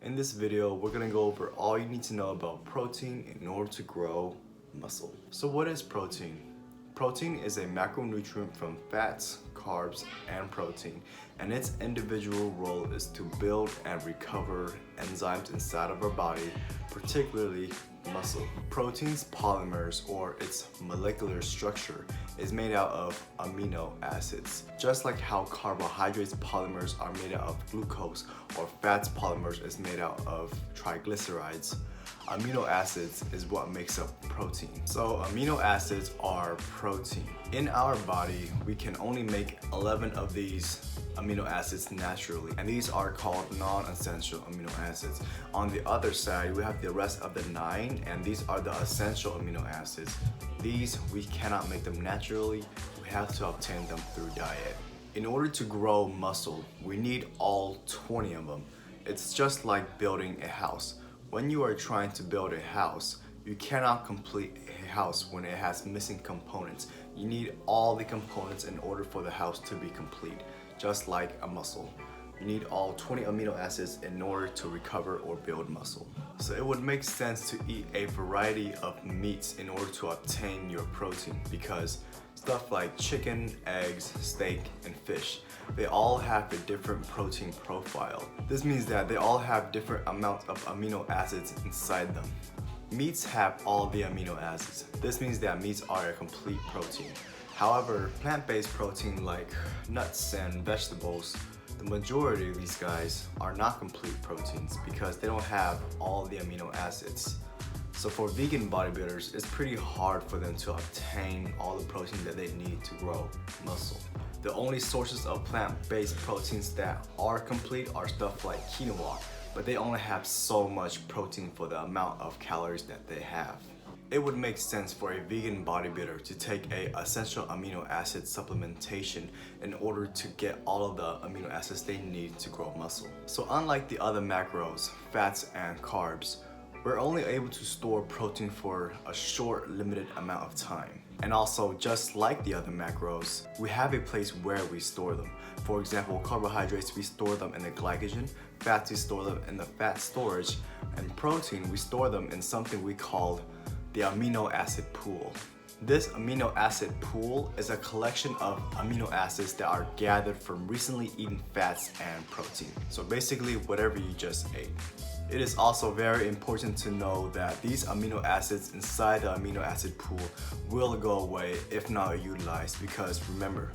In this video, we're gonna go over all you need to know about protein in order to grow muscle. So what is protein? Protein is a macronutrient from fats, carbs, and protein, and its individual role is to build and recover enzymes inside of our body, particularly muscle. Protein's polymers, or its molecular structure, is made out of amino acids. Just like how carbohydrates polymers are made out of glucose, or fats polymers is made out of triglycerides, amino acids is what makes up protein. So amino acids are protein. In our body, we can only make 11 of these amino acids naturally, and these are called non-essential amino acids. On the other side, we have the rest of the 9, and these are the essential amino acids. These, we cannot make them naturally, we have to obtain them through diet. In order to grow muscle, we need all 20 of them. It's just like building a house. When you are trying to build a house, you cannot complete a house when it has missing components. You need all the components in order for the house to be complete, just like a muscle. You need all 20 amino acids in order to recover or build muscle. So it would make sense to eat a variety of meats in order to obtain your protein, because stuff like chicken, eggs, steak, and fish, they all have a different protein profile. This means that they all have different amounts of amino acids inside them. Meats have all the amino acids. This means that meats are a complete protein. However, plant-based protein like nuts and vegetables, the majority of these guys are not complete proteins because they don't have all the amino acids. So for vegan bodybuilders, it's pretty hard for them to obtain all the protein that they need to grow muscle. The only sources of plant-based proteins that are complete are stuff like quinoa, but they only have so much protein for the amount of calories that they have. It would make sense for a vegan bodybuilder to take a essential amino acid supplementation in order to get all of the amino acids they need to grow muscle. So unlike the other macros, fats and carbs, we're only able to store protein for a short, limited amount of time. And also, just like the other macros, we have a place where we store them. For example, carbohydrates, we store them in the glycogen, fats, we store them in the fat storage, and protein, we store them in something we call the amino acid pool. This amino acid pool is a collection of amino acids that are gathered from recently eaten fats and protein. So basically, whatever you just ate. It is also very important to know that these amino acids inside the amino acid pool will go away if not utilized, because remember,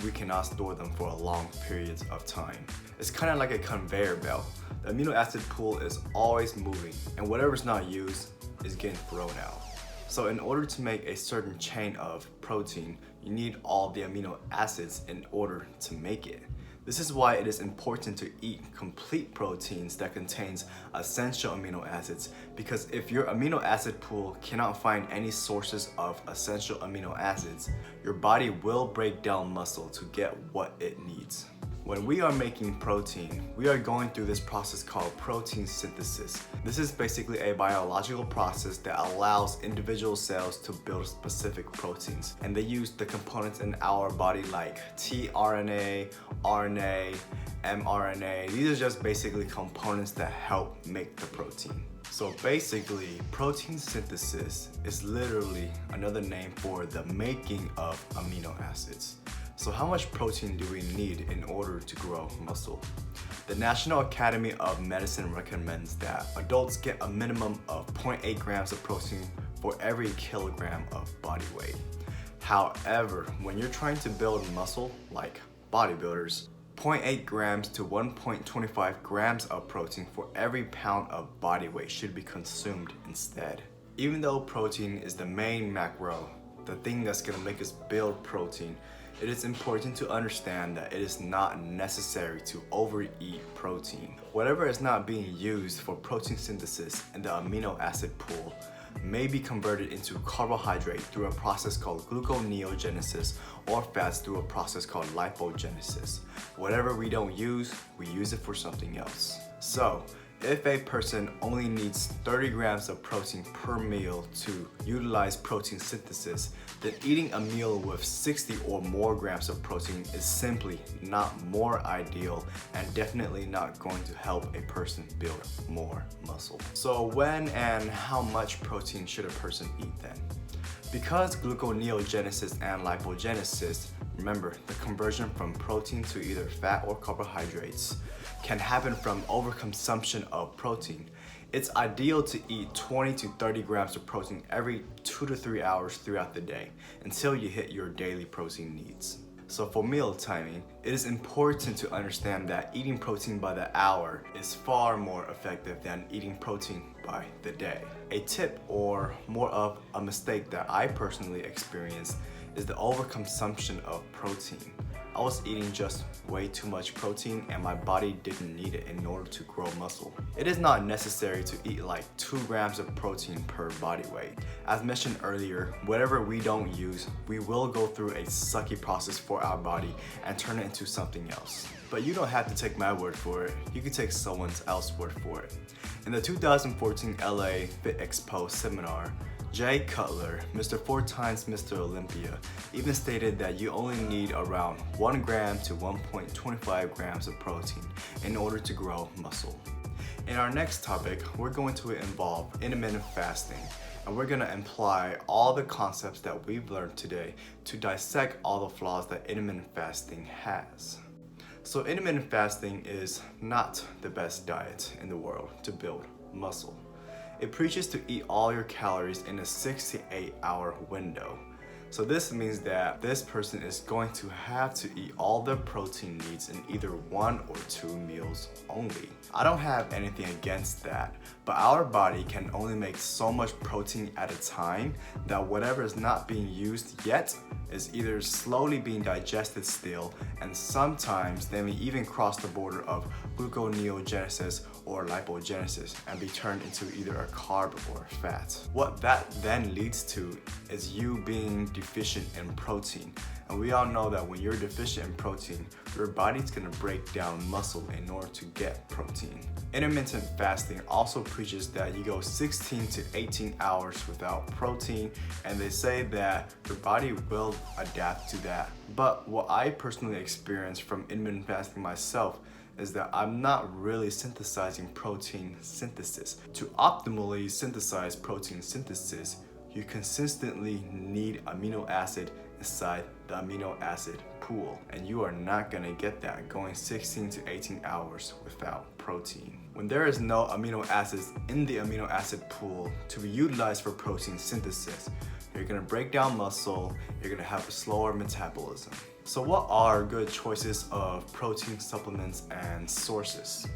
we cannot store them for long periods of time. It's kind of like a conveyor belt. The amino acid pool is always moving, and whatever's not used is getting thrown out. So in order to make a certain chain of protein, you need all the amino acids in order to make it. This is why it is important to eat complete proteins that contains essential amino acids, because if your amino acid pool cannot find any sources of essential amino acids, your body will break down muscle to get what it needs. When we are making protein, we are going through this process called protein synthesis. This is basically a biological process that allows individual cells to build specific proteins. And they use the components in our body like tRNA, RNA, mRNA. These are just basically components that help make the protein. So basically, protein synthesis is literally another name for the making of amino acids. So how much protein do we need in order to grow muscle? The National Academy of Medicine recommends that adults get a minimum of 0.8 grams of protein for every kilogram of body weight. However, when you're trying to build muscle, like bodybuilders, 0.8 grams to 1.25 grams of protein for every pound of body weight should be consumed instead. Even though protein is the main macro, the thing that's gonna make us build protein, it is important to understand that it is not necessary to overeat protein. Whatever is not being used for protein synthesis in the amino acid pool may be converted into carbohydrate through a process called gluconeogenesis, or fats through a process called lipogenesis. Whatever we don't use, we use it for something else. So, If a person only needs 30 grams of protein per meal to utilize protein synthesis, then eating a meal with 60 or more grams of protein is simply not more ideal and definitely not going to help a person build more muscle. So when and how much protein should a person eat then? Because gluconeogenesis and lipogenesis, remember, the conversion from protein to either fat or carbohydrates, can happen from overconsumption of protein, it's ideal to eat 20 to 30 grams of protein every 2 to 3 hours throughout the day until you hit your daily protein needs. So for meal timing, it is important to understand that eating protein by the hour is far more effective than eating protein by the day. A tip, or more of a mistake that I personally experienced, is the overconsumption of protein. I was eating just way too much protein and my body didn't need it in order to grow muscle. It is not necessary to eat like 2 grams of protein per body weight. As mentioned earlier, whatever we don't use, we will go through a sucky process for our body and turn it into something else. But you don't have to take my word for it, you can take someone else's word for it. In the 2014 LA Fit Expo seminar, Jay Cutler, Mr. 4 times Mr. Olympia, even stated that you only need around 1 gram to 1.25 grams of protein in order to grow muscle. In our next topic, we're going to involve intermittent fasting, and we're going to apply all the concepts that we've learned today to dissect all the flaws that intermittent fasting has. So intermittent fasting is not the best diet in the world to build muscle. It preaches to eat all your calories in a 6 to 8 hour window. So this means that this person is going to have to eat all their protein needs in either 1 or 2 meals only. I don't have anything against that, but our body can only make so much protein at a time that whatever is not being used yet is either slowly being digested still, and sometimes they may even cross the border of gluconeogenesis or lipogenesis and be turned into either a carb or a fat. What that then leads to is you being deficient in protein. And we all know that when you're deficient in protein, your body's gonna break down muscle in order to get protein. Intermittent fasting also preaches that you go 16 to 18 hours without protein, and they say that your body will adapt to that. But what I personally experienced from intermittent fasting myself is that I'm not really synthesizing protein synthesis. To optimally synthesize protein synthesis, you consistently need amino acid inside the amino acid pool, and you are not gonna get that going 16 to 18 hours without protein. When there is no amino acids in the amino acid pool to be utilized for protein synthesis, you're gonna break down muscle, you're gonna have a slower metabolism. So what are good choices of protein supplements and sources?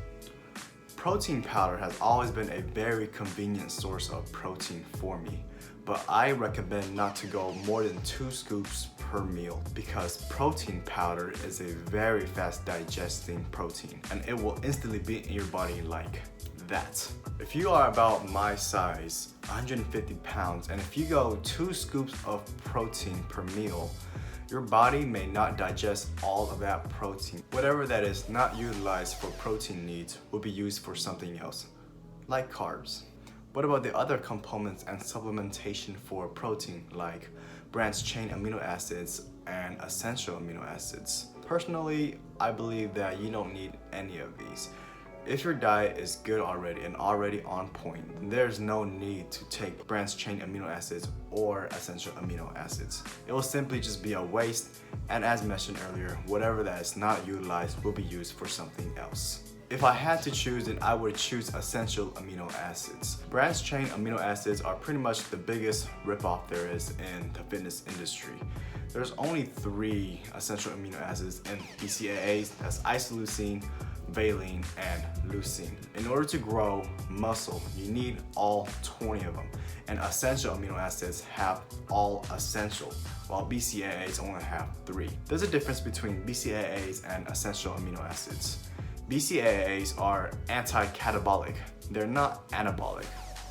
Protein powder has always been a very convenient source of protein for me, but I recommend not to go more than 2 scoops per meal because protein powder is a very fast digesting protein and it will instantly be in your body like that. If you are about my size, 150 pounds, and if you go 2 scoops of protein per meal, your body may not digest all of that protein. Whatever that is not utilized for protein needs will be used for something else, like carbs. What about the other components and supplementation for protein, like branched chain amino acids and essential amino acids? Personally, I believe that you don't need any of these. If your diet is good already and already on point, then there's no need to take branched chain amino acids or essential amino acids. It will simply just be a waste, and as mentioned earlier, whatever that is not utilized will be used for something else. If I had to choose, then I would choose essential amino acids. Branched chain amino acids are pretty much the biggest ripoff there is in the fitness industry. There's only 3 essential amino acids in BCAAs, that's isoleucine, valine, and leucine. In order to grow muscle, you need all 20 of them, and essential amino acids have all essential, while BCAAs only have 3. There's a difference between BCAAs and essential amino acids. BCAAs are anti-catabolic. They're not anabolic.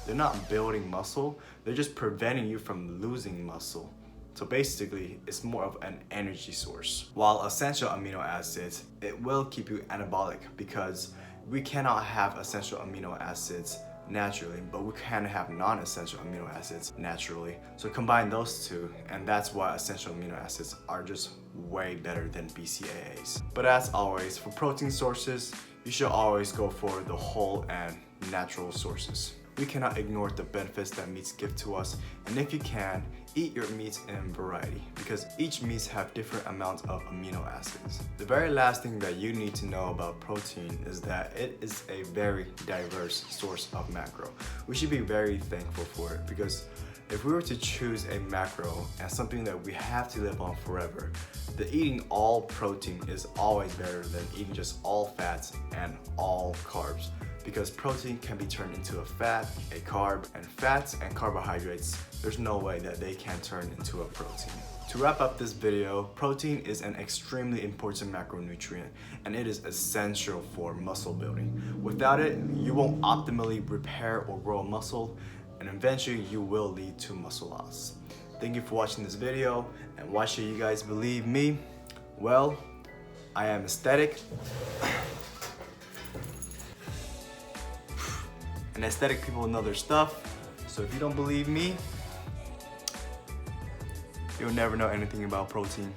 They're not building muscle, they're just preventing you from losing muscle. So basically, it's more of an energy source. While essential amino acids, it will keep you anabolic because We cannot have essential amino acids naturally, but we can have non-essential amino acids naturally. So combine those two, and that's why essential amino acids are just way better than BCAAs. But as always, for protein sources, you should always go for the whole and natural sources. We cannot ignore the benefits that meats give to us, and if you can, eat your meats in variety, because each meats have different amounts of amino acids. The very last thing that you need to know about protein is that it is a very diverse source of macro. We should be very thankful for it, because if we were to choose a macro as something that we have to live on forever, the eating all protein is always better than eating just all fats and all carbs, because protein can be turned into a fat, a carb, and fats and carbohydrates, there's no way that they can turn into a protein. To wrap up this video, protein is an extremely important macronutrient, and it is essential for muscle building. Without it, you won't optimally repair or grow a muscle, and eventually you will lead to muscle loss. Thank you for watching this video, and why should you guys believe me? Well, I am aesthetic. And aesthetic people know their stuff, so if you don't believe me, you'll never know anything about protein.